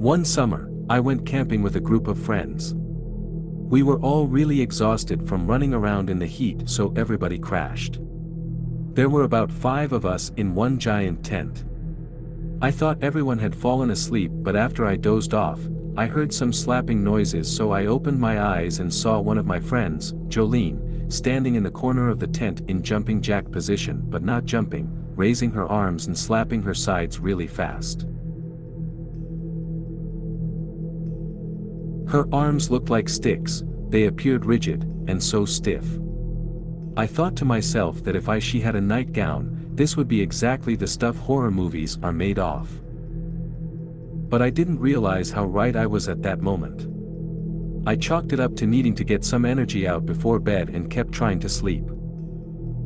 One summer, I went camping with a group of friends. We were all really exhausted from running around in the heat, so everybody crashed. There were about 5 of us in one giant tent. I thought everyone had fallen asleep, but after I dozed off, I heard some slapping noises, so I opened my eyes and saw one of my friends, Jolene, standing in the corner of the tent in jumping jack position, but not jumping, raising her arms and slapping her sides really fast. Her arms looked like sticks, they appeared rigid, and so stiff. I thought to myself that if she had a nightgown, this would be exactly the stuff horror movies are made of. But I didn't realize how right I was at that moment. I chalked it up to needing to get some energy out before bed and kept trying to sleep.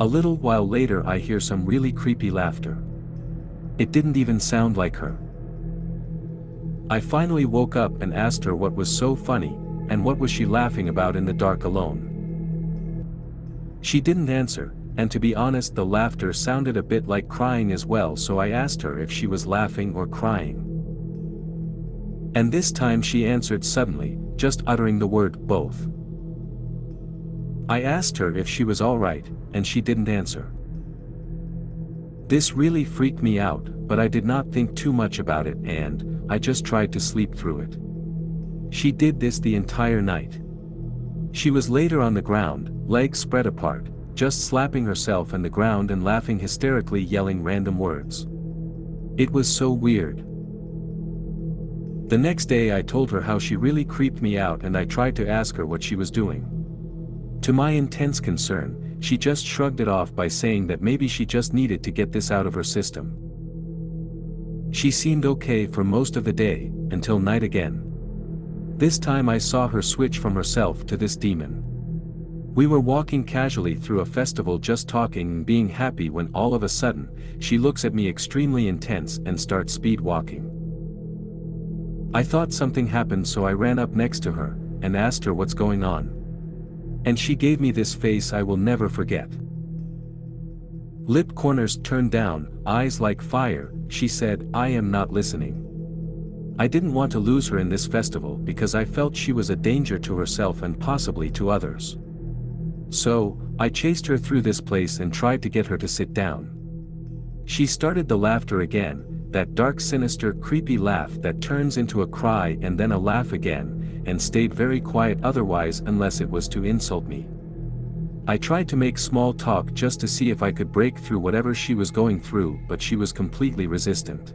A little while later I hear some really creepy laughter. It didn't even sound like her. I finally woke up and asked her what was so funny, and what was she laughing about in the dark alone. She didn't answer, and to be honest, the laughter sounded a bit like crying as well, so I asked her if she was laughing or crying. And this time she answered suddenly, just uttering the word both. I asked her if she was alright, and she didn't answer. This really freaked me out, but I did not think too much about it, and I just tried to sleep through it. She did this the entire night. She was later on the ground, legs spread apart, just slapping herself on the ground and laughing hysterically, yelling random words. It was so weird. The next day I told her how she really creeped me out, and I tried to ask her what she was doing. To my intense concern, she just shrugged it off by saying that maybe she just needed to get this out of her system. She seemed okay for most of the day, until night again. This time I saw her switch from herself to this demon. We were walking casually through a festival, just talking and being happy, when all of a sudden, she looks at me extremely intense and starts speed walking. I thought something happened, so I ran up next to her, and asked her what's going on. And she gave me this face I will never forget. Lip corners turned down, eyes like fire. She said, "I am not listening." I didn't want to lose her in this festival because I felt she was a danger to herself and possibly to others. So, I chased her through this place and tried to get her to sit down. She started the laughter again, that dark, sinister, creepy laugh that turns into a cry and then a laugh again, and stayed very quiet otherwise, unless it was to insult me. I tried to make small talk just to see if I could break through whatever she was going through, but she was completely resistant.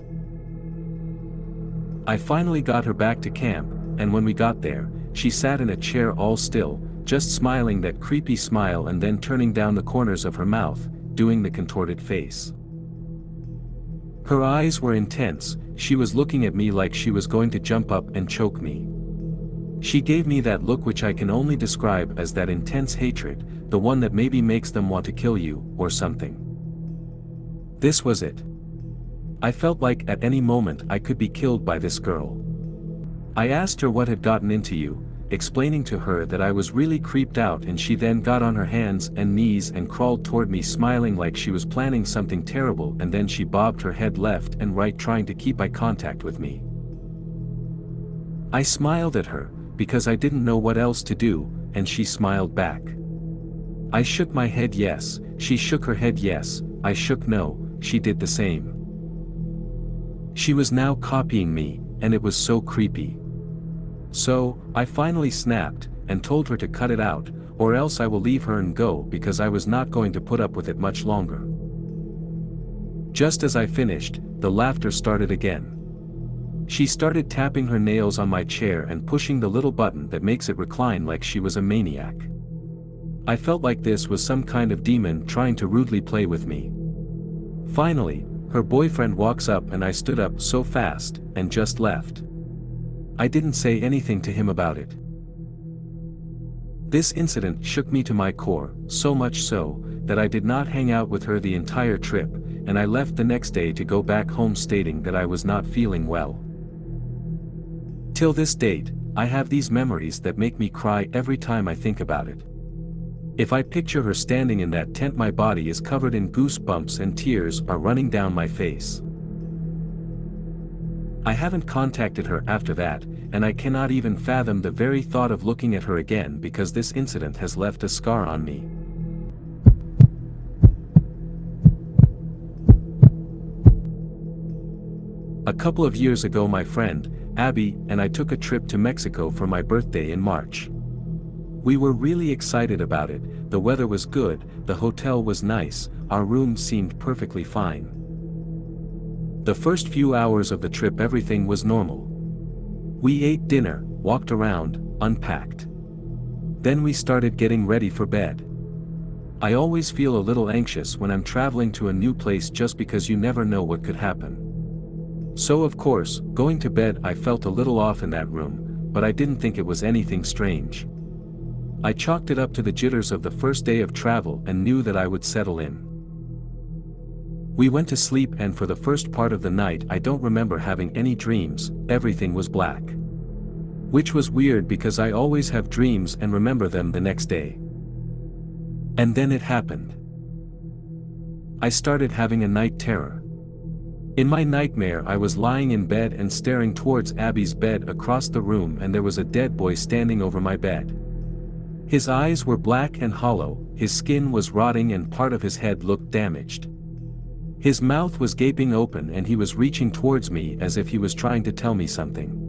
I finally got her back to camp, and when we got there, she sat in a chair all still, just smiling that creepy smile and then turning down the corners of her mouth, doing the contorted face. Her eyes were intense, she was looking at me like she was going to jump up and choke me. She gave me that look which I can only describe as that intense hatred, the one that maybe makes them want to kill you, or something. This was it. I felt like at any moment I could be killed by this girl. I asked her what had gotten into you, explaining to her that I was really creeped out, and she then got on her hands and knees and crawled toward me, smiling like she was planning something terrible, and then she bobbed her head left and right, trying to keep eye contact with me. I smiled at her, because I didn't know what else to do, and she smiled back. I shook my head yes, she shook her head yes, I shook no, she did the same. She was now copying me, and it was so creepy. So, I finally snapped, and told her to cut it out, or else I will leave her and go, because I was not going to put up with it much longer. Just as I finished, the laughter started again. She started tapping her nails on my chair and pushing the little button that makes it recline like she was a maniac. I felt like this was some kind of demon trying to rudely play with me. Finally, her boyfriend walks up and I stood up so fast, and just left. I didn't say anything to him about it. This incident shook me to my core, so much so, that I did not hang out with her the entire trip, and I left the next day to go back home stating that I was not feeling well. Till this date, I have these memories that make me cry every time I think about it. If I picture her standing in that tent, my body is covered in goosebumps and tears are running down my face. I haven't contacted her after that, and I cannot even fathom the very thought of looking at her again because this incident has left a scar on me. A couple of years ago my friend, Abby, and I took a trip to Mexico for my birthday in March. We were really excited about it, the weather was good, the hotel was nice, our room seemed perfectly fine. The first few hours of the trip everything was normal. We ate dinner, walked around, unpacked. Then we started getting ready for bed. I always feel a little anxious when I'm traveling to a new place just because you never know what could happen. So of course, going to bed I felt a little off in that room, but I didn't think it was anything strange. I chalked it up to the jitters of the first day of travel and knew that I would settle in. We went to sleep and for the first part of the night I don't remember having any dreams, everything was black. Which was weird because I always have dreams and remember them the next day. And then it happened. I started having a night terror. In my nightmare I was lying in bed and staring towards Abby's bed across the room and there was a dead boy standing over my bed. His eyes were black and hollow, his skin was rotting and part of his head looked damaged. His mouth was gaping open and he was reaching towards me as if he was trying to tell me something.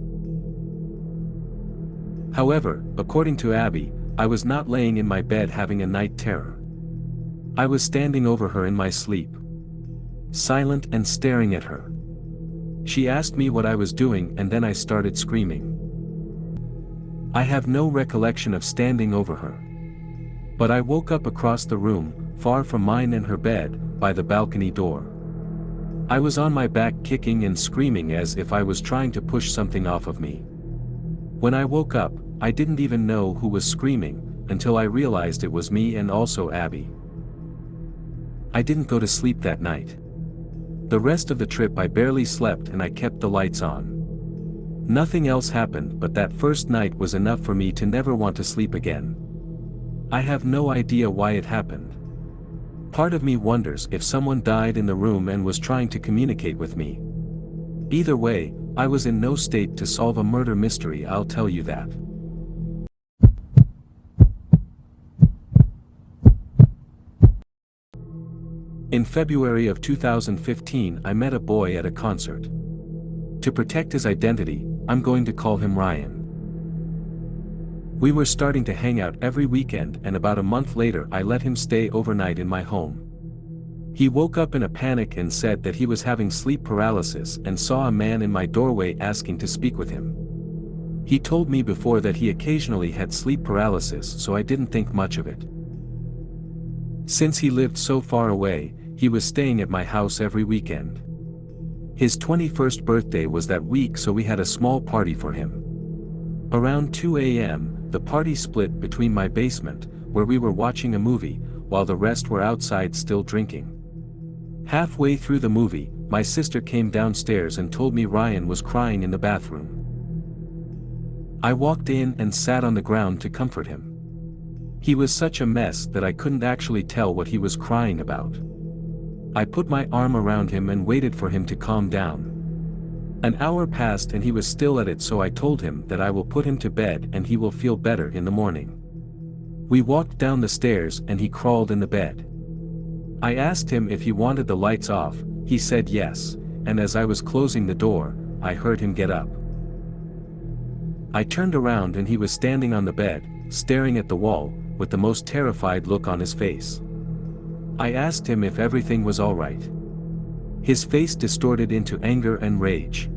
However, according to Abby, I was not laying in my bed having a night terror. I was standing over her in my sleep. Silent and staring at her. She asked me what I was doing and then I started screaming. I have no recollection of standing over her. But I woke up across the room, far from mine and her bed, by the balcony door. I was on my back kicking and screaming as if I was trying to push something off of me. When I woke up, I didn't even know who was screaming, until I realized it was me and also Abby. I didn't go to sleep that night. The rest of the trip I barely slept and I kept the lights on. Nothing else happened but that first night was enough for me to never want to sleep again. I have no idea why it happened. Part of me wonders if someone died in the room and was trying to communicate with me. Either way, I was in no state to solve a murder mystery, I'll tell you that. In February of 2015 I met a boy at a concert. To protect his identity, I'm going to call him Ryan. We were starting to hang out every weekend and about a month later I let him stay overnight in my home. He woke up in a panic and said that he was having sleep paralysis and saw a man in my doorway asking to speak with him. He told me before that he occasionally had sleep paralysis, so I didn't think much of it. Since he lived so far away, he was staying at my house every weekend. His 21st birthday was that week, so we had a small party for him. Around 2 a.m., the party split between my basement, where we were watching a movie, while the rest were outside still drinking. Halfway through the movie, my sister came downstairs and told me Ryan was crying in the bathroom. I walked in and sat on the ground to comfort him. He was such a mess that I couldn't actually tell what he was crying about. I put my arm around him and waited for him to calm down. An hour passed and he was still at it, so I told him that I will put him to bed and he will feel better in the morning. We walked down the stairs and he crawled in the bed. I asked him if he wanted the lights off, he said yes, and as I was closing the door, I heard him get up. I turned around and he was standing on the bed, staring at the wall, with the most terrified look on his face. I asked him if everything was alright. His face distorted into anger and rage.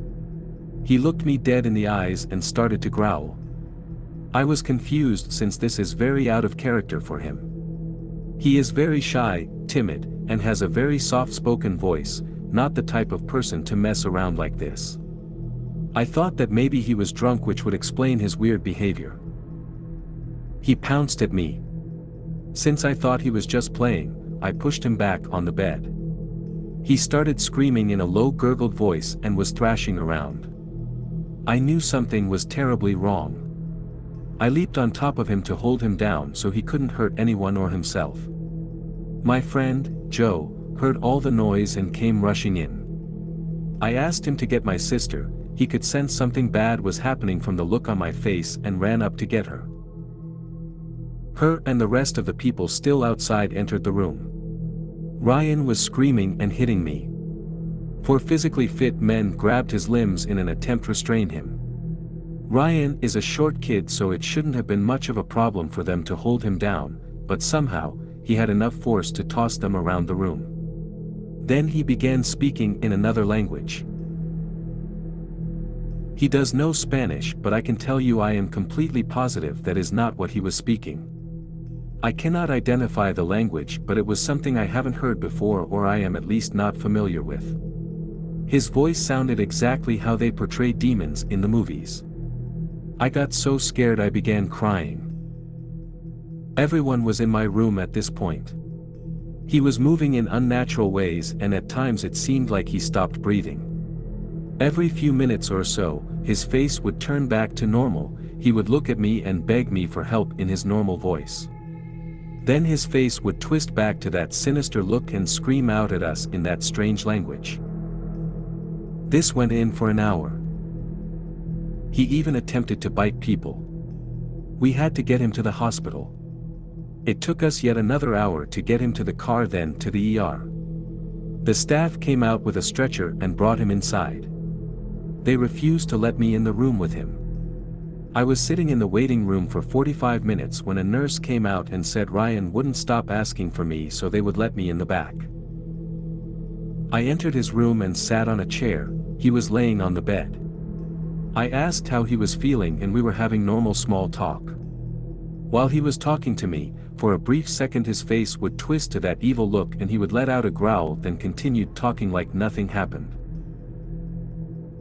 He looked me dead in the eyes and started to growl. I was confused since this is very out of character for him. He is very shy, timid, and has a very soft-spoken voice, not the type of person to mess around like this. I thought that maybe he was drunk, which would explain his weird behavior. He pounced at me. Since I thought he was just playing, I pushed him back on the bed. He started screaming in a low gurgled voice and was thrashing around. I knew something was terribly wrong. I leaped on top of him to hold him down so he couldn't hurt anyone or himself. My friend, Joe, heard all the noise and came rushing in. I asked him to get my sister, he could sense something bad was happening from the look on my face and ran up to get her. Her and the rest of the people still outside entered the room. Ryan was screaming and hitting me. Four physically fit men grabbed his limbs in an attempt to restrain him. Ryan is a short kid, so it shouldn't have been much of a problem for them to hold him down, but somehow, he had enough force to toss them around the room. Then he began speaking in another language. He does no Spanish, but I can tell you I am completely positive that is not what he was speaking. I cannot identify the language, but it was something I haven't heard before, or I am at least not familiar with. His voice sounded exactly how they portray demons in the movies. I got so scared I began crying. Everyone was in my room at this point. He was moving in unnatural ways, and at times it seemed like he stopped breathing. Every few minutes or so, his face would turn back to normal, he would look at me and beg me for help in his normal voice. Then his face would twist back to that sinister look and scream out at us in that strange language. This went in for an hour. He even attempted to bite people. We had to get him to the hospital. It took us yet another hour to get him to the car, then to the ER. The staff came out with a stretcher and brought him inside. They refused to let me in the room with him. I was sitting in the waiting room for 45 minutes when a nurse came out and said Ryan wouldn't stop asking for me, so they would let me in the back. I entered his room and sat on a chair. He was laying on the bed. I asked how he was feeling and we were having normal small talk. While he was talking to me, for a brief second his face would twist to that evil look and he would let out a growl, then continued talking like nothing happened.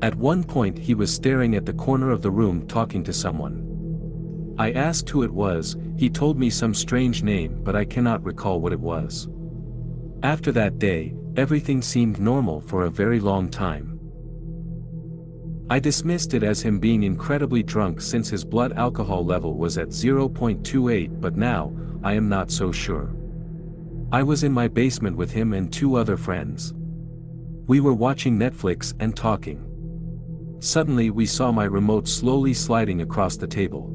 At one point he was staring at the corner of the room talking to someone. I asked who it was. He told me some strange name, but I cannot recall what it was. After that day, everything seemed normal for a very long time. I dismissed it as him being incredibly drunk since his blood alcohol level was at 0.28, but now, I am not so sure. I was in my basement with him and two other friends. We were watching Netflix and talking. Suddenly we saw my remote slowly sliding across the table.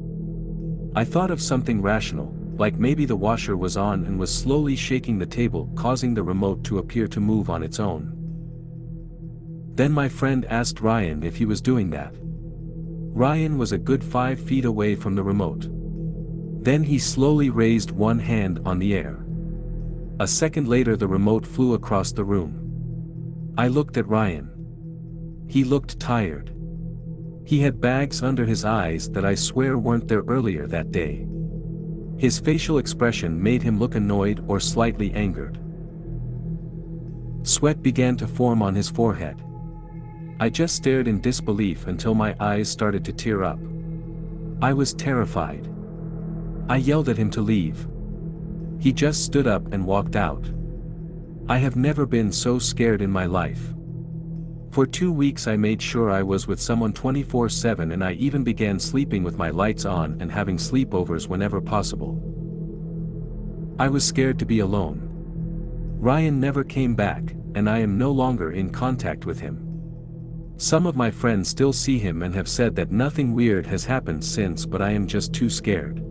I thought of something rational, like maybe the washer was on and was slowly shaking the table, causing the remote to appear to move on its own. Then my friend asked Ryan if he was doing that. Ryan was a good 5 feet away from the remote. Then he slowly raised one hand on the air. A second later the remote flew across the room. I looked at Ryan. He looked tired. He had bags under his eyes that I swear weren't there earlier that day. His facial expression made him look annoyed or slightly angered. Sweat began to form on his forehead. I just stared in disbelief until my eyes started to tear up. I was terrified. I yelled at him to leave. He just stood up and walked out. I have never been so scared in my life. For 2 weeks I made sure I was with someone 24/7, and I even began sleeping with my lights on and having sleepovers whenever possible. I was scared to be alone. Ryan never came back, and I am no longer in contact with him. Some of my friends still see him and have said that nothing weird has happened since, but I am just too scared.